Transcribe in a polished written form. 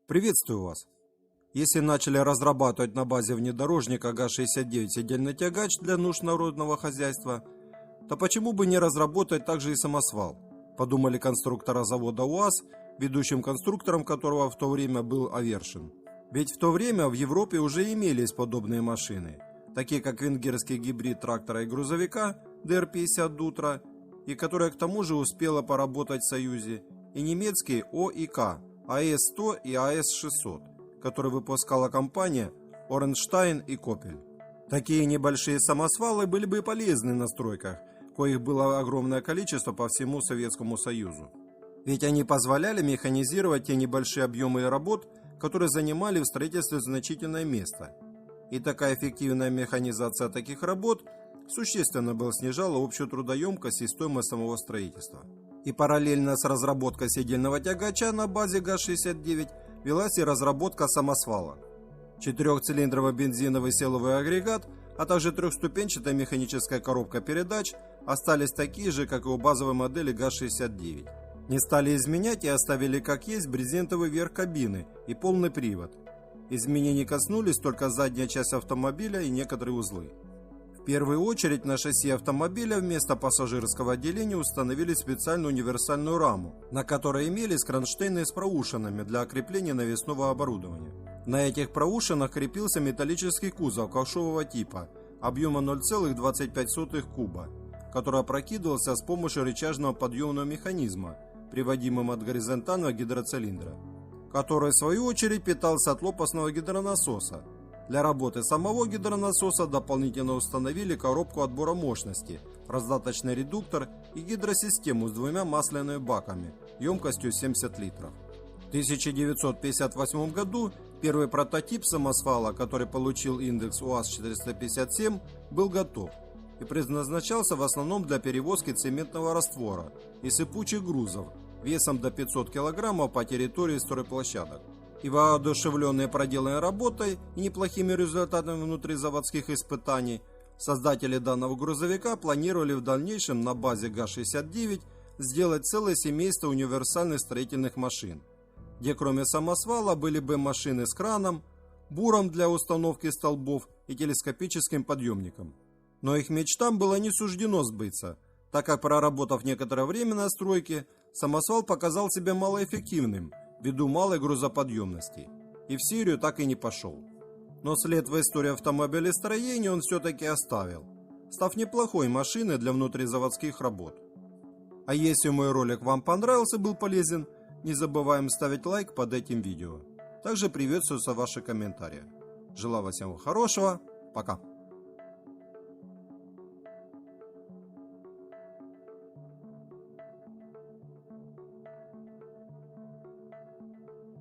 Приветствую вас! Если начали разрабатывать на базе внедорожника ГАЗ-69 седельный тягач для нужд народного хозяйства, то почему бы не разработать также и самосвал? Подумали конструктора завода УАЗ, ведущим конструктором которого в то время был Авершин. Ведь в то время в Европе уже имелись подобные машины, такие как венгерский гибрид трактора и грузовика ДР-50 Дутра, и которая к тому же успела поработать в Союзе, и немецкий ОИК АС-100 и АС-600, который выпускала компания Оренштайн и Копель. Такие небольшие самосвалы были бы полезны на стройках, коих было огромное количество по всему Советскому Союзу. Ведь они позволяли механизировать те небольшие объемы работ, которые занимали в строительстве значительное место. И такая эффективная механизация таких работ существенно снижала общую трудоемкость и стоимость самого строительства. И параллельно с разработкой седельного тягача на базе ГАЗ-69 велась и разработка самосвала. Четырехцилиндровый бензиновый силовой агрегат, а также трехступенчатая механическая коробка передач остались такие же, как и у базовой модели ГАЗ-69. Не стали изменять и оставили как есть брезентовый верх кабины и полный привод. Изменений коснулись только задняя часть автомобиля и некоторые узлы. В первую очередь на шасси автомобиля вместо пассажирского отделения установили специальную универсальную раму, на которой имелись кронштейны с проушинами для окрепления навесного оборудования. На этих проушинах крепился металлический кузов ковшового типа объема 0,25 куба, который опрокидывался с помощью рычажного подъемного механизма, приводимым от горизонтального гидроцилиндра, который в свою очередь питался от лопастного гидронасоса. Для работы самого гидронасоса дополнительно установили коробку отбора мощности, раздаточный редуктор и гидросистему с двумя масляными баками емкостью 70 литров. В 1958 году первый прототип самосвала, который получил индекс УАЗ-457, был готов и предназначался в основном для перевозки цементного раствора и сыпучих грузов весом до 500 кг по территории стройплощадок. И воодушевленные проделанной работой и неплохими результатами внутризаводских испытаний, создатели данного грузовика планировали в дальнейшем на базе ГАЗ-69 сделать целое семейство универсальных строительных машин, где кроме самосвала были бы машины с краном, буром для установки столбов и телескопическим подъемником. Но их мечтам было не суждено сбыться, так как, проработав некоторое время на стройке, самосвал показал себя малоэффективным ввиду малой грузоподъемности, и в серию так и не пошел. Но след в истории автомобилестроения он все-таки оставил, став неплохой машиной для внутризаводских работ. А если мой ролик вам понравился и был полезен, не забываем ставить лайк под этим видео. Также приветствуются ваши комментарии. Желаю всем хорошего, пока!